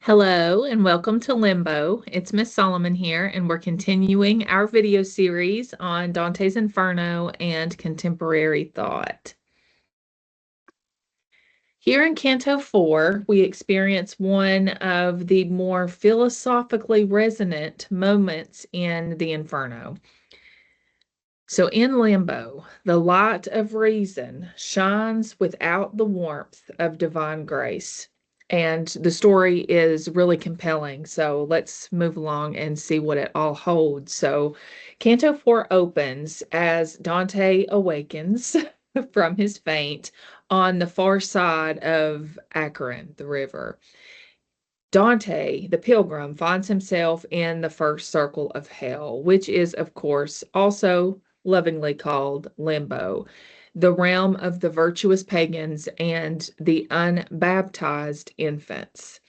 Hello and welcome to Limbo. It's Miss Solomon here, and we're continuing our video series on Dante's Inferno and contemporary thought. Here in Canto 4, we experience one of the more philosophically resonant moments in the Inferno. So in Limbo, the light of reason shines without the warmth of divine grace. And the story is really compelling. So let's move along and see what it all holds. So Canto 4 opens as Dante awakens from his faint on the far side of Acheron, the river. Dante, the pilgrim, finds himself in the first circle of hell, which is, of course, also lovingly called Limbo, the realm of the virtuous pagans and the unbaptized infants.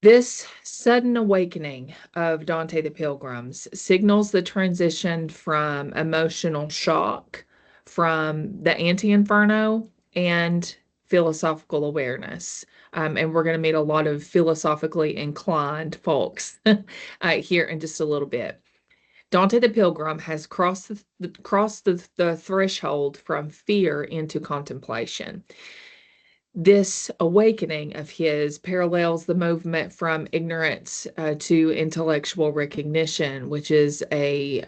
This sudden awakening of Dante the Pilgrim's signals the transition from emotional shock from the anti-inferno and philosophical awareness. And we're going to meet a lot of philosophically inclined folks here in just a little bit. Dante the Pilgrim has crossed the threshold from fear into contemplation. This awakening of his parallels the movement from ignorance to intellectual recognition, which is I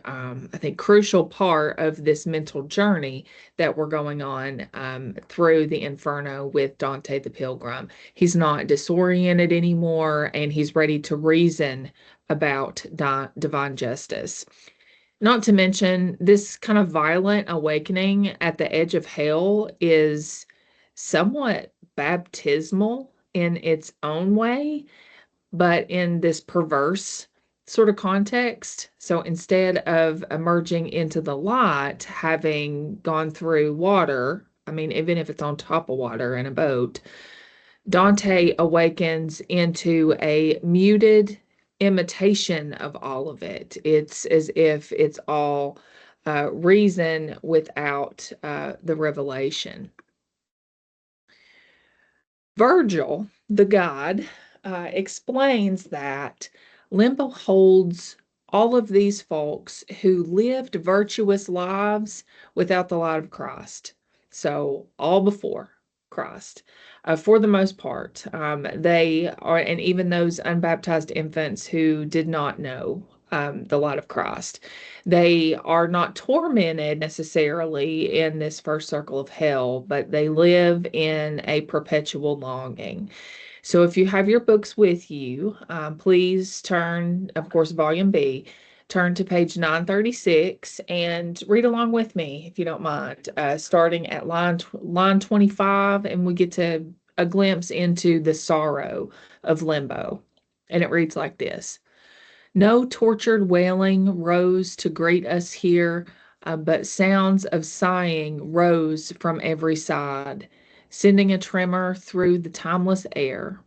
think, crucial part of this mental journey that we're going on through the Inferno with Dante the Pilgrim. He's not disoriented anymore, and he's ready to reason about divine justice. Not to mention, this kind of violent awakening at the edge of hell is somewhat baptismal in its own way, but in this perverse sort of context. So instead of emerging into the light, having gone through water, I mean, even if it's on top of water in a boat, Dante awakens into a muted imitation of all of it. It's as if it's all reason without the revelation. Virgil, the god, explains that Limbo holds all of these folks who lived virtuous lives without the light of Christ. So, all before Christ, for the most part. They are, and even those unbaptized infants who did not know the light of Christ. They are not tormented necessarily in this first circle of hell, but they live in a perpetual longing. So if you have your books with you, please turn, of course, Volume B, turn to page 936 and read along with me, if you don't mind, starting at line 25, and we get to a glimpse into the sorrow of Limbo. And it reads like this. No tortured wailing rose to greet us here, but sounds of sighing rose from every side, sending a tremor through the timeless air.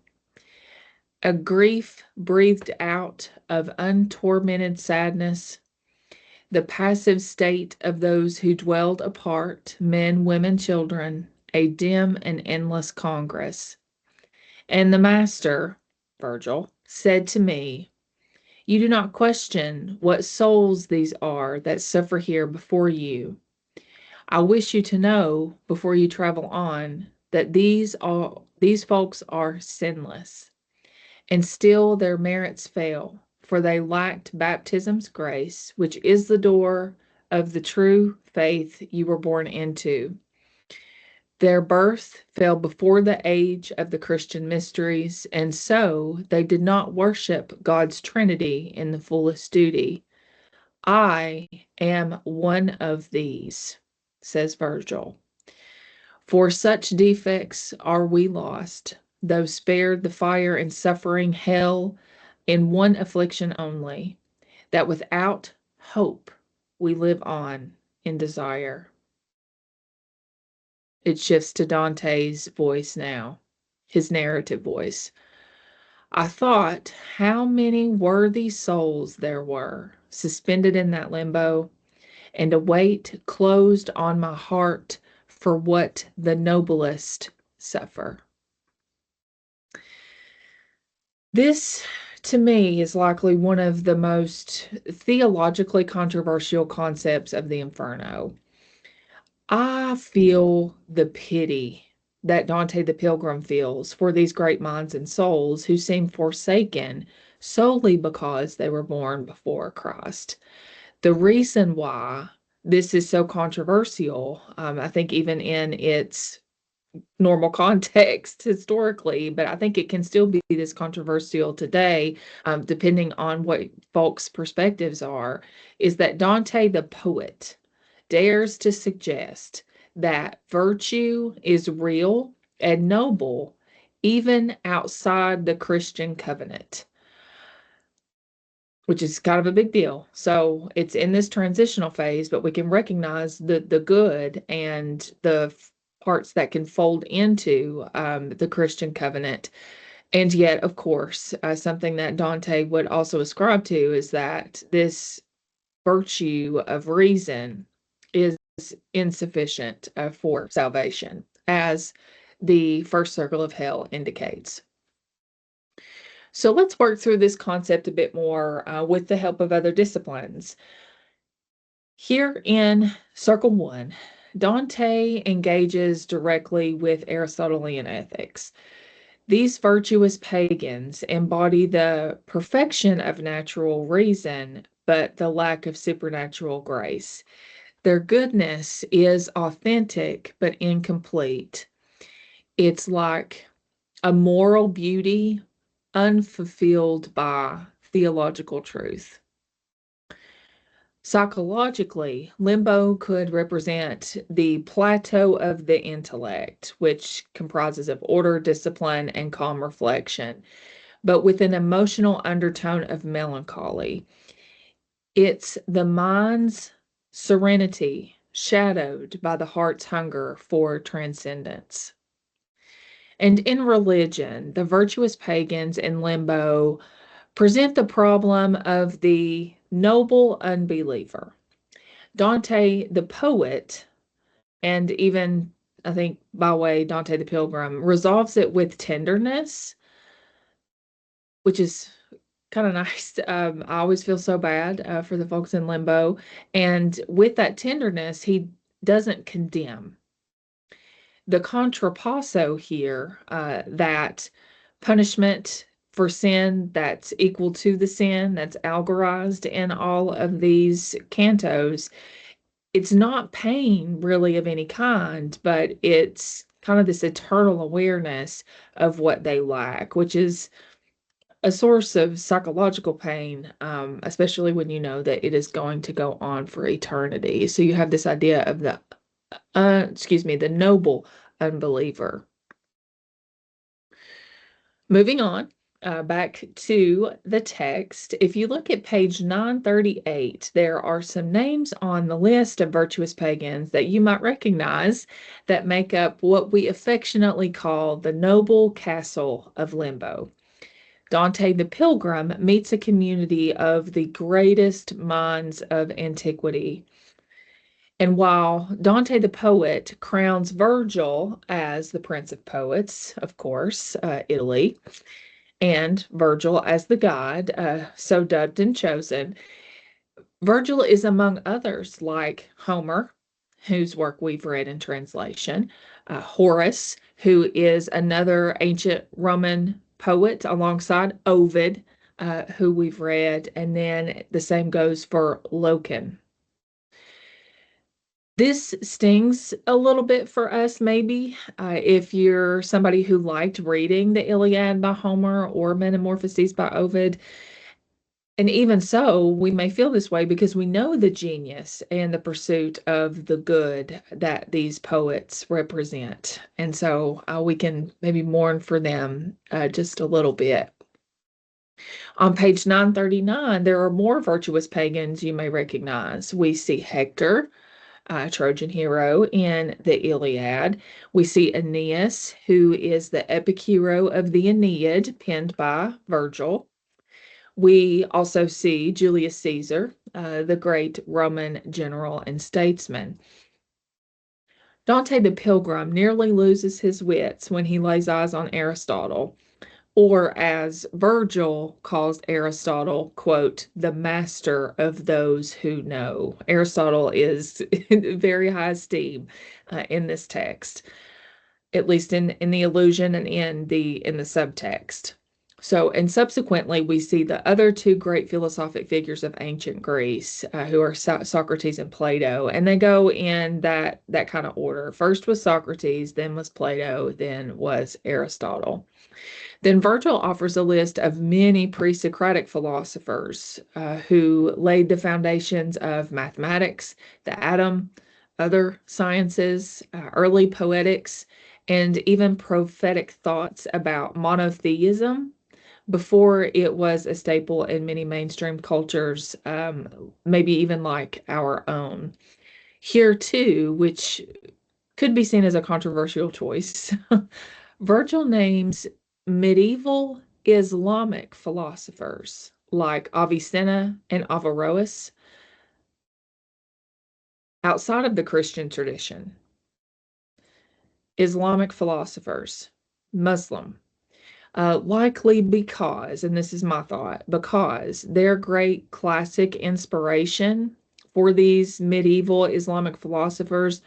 A grief breathed out of untormented sadness, the passive state of those who dwelled apart, men, women, children, a dim and endless congress. And the master, Virgil, said to me, you do not question what souls these are that suffer here before you. I wish you to know, before you travel on, that these folks are sinless, and still their merits fail, for they lacked baptism's grace, which is the door of the true faith you were born into. Their birth fell before the age of the Christian mysteries, and so they did not worship God's Trinity in the fullest duty. I am one of these, says Virgil. For such defects are we lost, though spared the fire and suffering hell in one affliction only, that without hope we live on in desire. It shifts to Dante's voice now, his narrative voice. I thought how many worthy souls there were suspended in that limbo, and a weight closed on my heart for what the noblest suffer. This, to me, is likely one of the most theologically controversial concepts of the Inferno. I feel the pity that Dante the Pilgrim feels for these great minds and souls who seem forsaken solely because they were born before Christ. The reason why this is so controversial, I think even in its normal context historically, but I think it can still be this controversial today, depending on what folks' perspectives are, is that Dante the poet dares to suggest that virtue is real and noble even outside the Christian covenant, which is kind of a big deal. So it's in this transitional phase, but we can recognize the good and the parts that can fold into the Christian covenant. And yet, of course, something that Dante would also ascribe to is that this virtue of reason is insufficient for salvation, as the first circle of hell indicates. So let's work through this concept a bit more with the help of other disciplines. Here in Circle 1, Dante engages directly with Aristotelian ethics. These virtuous pagans embody the perfection of natural reason, but the lack of supernatural grace. Their goodness is authentic but incomplete. It's like a moral beauty unfulfilled by theological truth. Psychologically, limbo could represent the plateau of the intellect, which comprises of order, discipline, and calm reflection, but with an emotional undertone of melancholy. It's the mind's serenity shadowed by the heart's hunger for transcendence. And in religion, the virtuous pagans in limbo present the problem of the noble unbeliever. Dante the poet, and even I think by way Dante the Pilgrim, resolves it with tenderness, which is kind of nice. I always feel so bad for the folks in limbo. And with that tenderness, he doesn't condemn. The contrapasso here, that punishment for sin that's equal to the sin that's algorized in all of these cantos, it's not pain really of any kind, but it's kind of this eternal awareness of what they lack, which is a source of psychological pain, especially when you know that it is going to go on for eternity. So you have this idea of the noble unbeliever. Moving on, back to the text. If you look at page 938, there are some names on the list of virtuous pagans that you might recognize that make up what we affectionately call the noble castle of Limbo. Dante the Pilgrim meets a community of the greatest minds of antiquity. And while Dante the poet crowns Virgil as the Prince of Poets, of course, Italy, and Virgil as the god, so dubbed and chosen, Virgil is among others like Homer, whose work we've read in translation, Horace, who is another ancient Roman poet alongside Ovid, who we've read, and then the same goes for Loken. This stings a little bit for us, maybe, if you're somebody who liked reading the Iliad by Homer or Metamorphoses by Ovid. And even so, we may feel this way because we know the genius and the pursuit of the good that these poets represent. And so we can maybe mourn for them just a little bit. On page 939, there are more virtuous pagans you may recognize. We see Hector, Trojan hero in the Iliad. We see Aeneas, who is the epic hero of the Aeneid, penned by Virgil. We also see Julius Caesar, the great Roman general and statesman. Dante the Pilgrim nearly loses his wits when he lays eyes on Aristotle. or as Virgil calls Aristotle, quote, the master of those who know. Aristotle is in very high esteem in this text, at least in the allusion and in the subtext. So, and subsequently, we see the other two great philosophic figures of ancient Greece, who are Socrates and Plato, and they go in that kind of order. First was Socrates, then was Plato, then was Aristotle. Then Virgil offers a list of many pre-Socratic philosophers who laid the foundations of mathematics, the atom, other sciences, early poetics, and even prophetic thoughts about monotheism before it was a staple in many mainstream cultures, maybe even like our own. Here, too, which could be seen as a controversial choice, Virgil names medieval Islamic philosophers like Avicenna and Averroes outside of the Christian tradition. Islamic philosophers, Muslim, likely because, and this is my thought, because their great classic inspiration for these medieval Islamic philosophers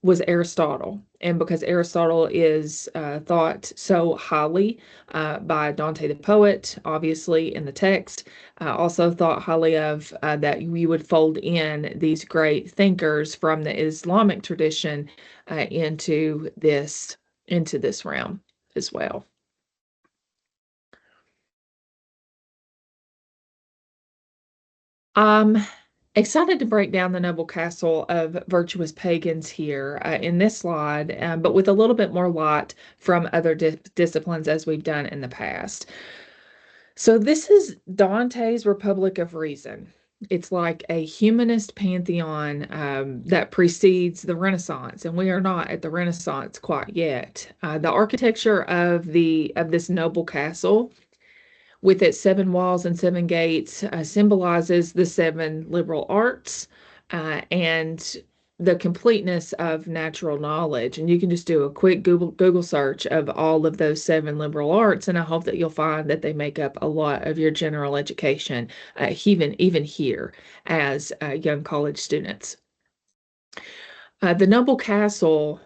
was Aristotle. And because Aristotle is thought so highly by Dante the poet, obviously in the text, also thought highly of that we would fold in these great thinkers from the Islamic tradition into this realm as well. Um, Excited to break down the noble castle of virtuous pagans here in this slide, but with a little bit more light from other disciplines as we've done in the past. So this is Dante's Republic of Reason. It's like a humanist pantheon that precedes the Renaissance, and we are not at the Renaissance quite yet. The architecture of this noble castle with its seven walls and seven gates symbolizes the seven liberal arts and the completeness of natural knowledge. And you can just do a quick Google search of all of those seven liberal arts, and I hope that you'll find that they make up a lot of your general education, even here as young college students. The noble castle,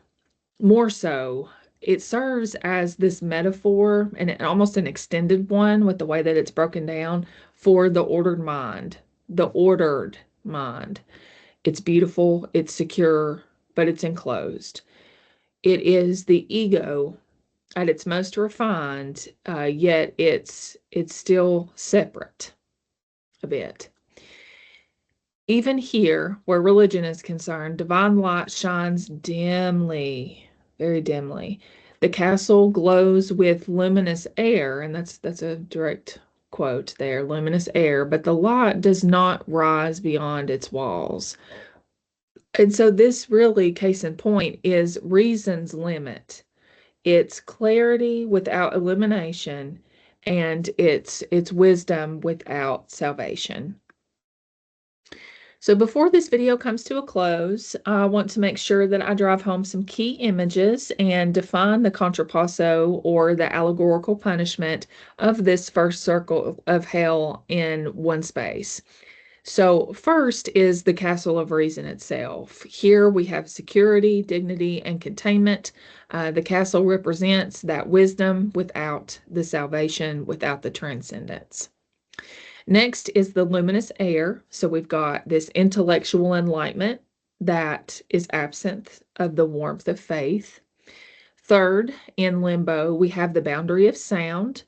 more so, it serves as this metaphor and almost an extended one with the way that it's broken down for the ordered mind. The ordered mind. It's beautiful, it's secure, but it's enclosed. It is the ego at its most refined, yet it's still separate a bit. Even here, where religion is concerned, divine light shines dimly, very dimly. The castle glows with luminous air, and that's a direct quote there, luminous air, but the light does not rise beyond its walls. And so this really, case in point, is reason's limit. It's clarity without illumination, and it's wisdom without salvation. So before this video comes to a close, I want to make sure that I drive home some key images and define the contrapasso or the allegorical punishment of this first circle of hell in one space. So first is the castle of reason itself. Here we have security, dignity, and containment. The castle represents that wisdom without the salvation, without the transcendence. Next is the luminous air. So we've got this intellectual enlightenment that is absent of the warmth of faith. Third, in limbo, we have the boundary of sound.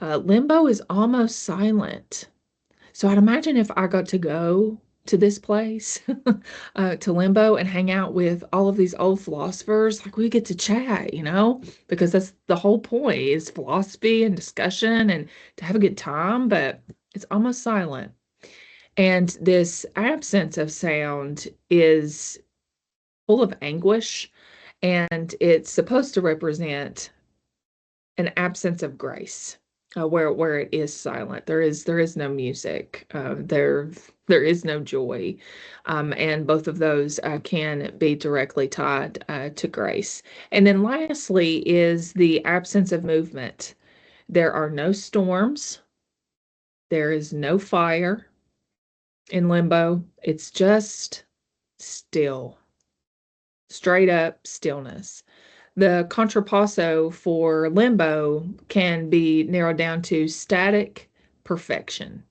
Limbo is almost silent. So I'd imagine if I got to go to this place, to Limbo, and hang out with all of these old philosophers, like we get to chat, because that's the whole point is philosophy and discussion and to have a good time, but it's almost silent. And this absence of sound is full of anguish, and it's supposed to represent an absence of grace, where it is silent. There is no music. There is no joy, and both of those can be directly tied to grace. And then lastly is the absence of movement. There are no storms. There is no fire in Limbo. It's just still, straight up stillness. The contrapasso for Limbo can be narrowed down to static perfection.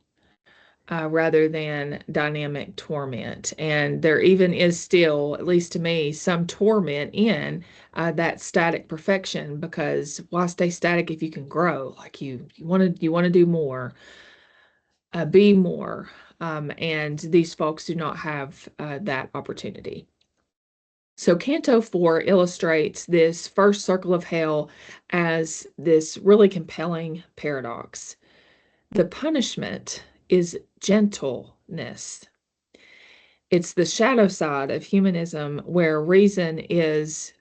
Rather than dynamic torment. And there even is still, at least to me, some torment in that static perfection, because why stay static if you can grow? Like you want to do more, be more. And these folks do not have that opportunity. So Canto 4 illustrates this first circle of hell as this really compelling paradox. The punishment is gentleness. It's the shadow side of humanism where reason is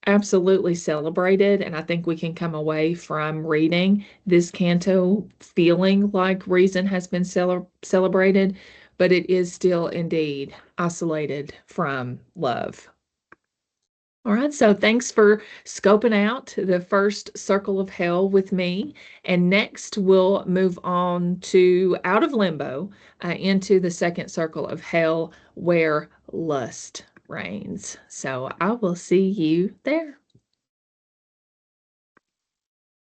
absolutely celebrated. And I think we can come away from reading this canto feeling like reason has been celebrated, but it is still indeed isolated from love. All right, so thanks for scoping out the first circle of hell with me. And next, we'll move on to out of limbo into the second circle of hell where lust reigns. So I will see you there.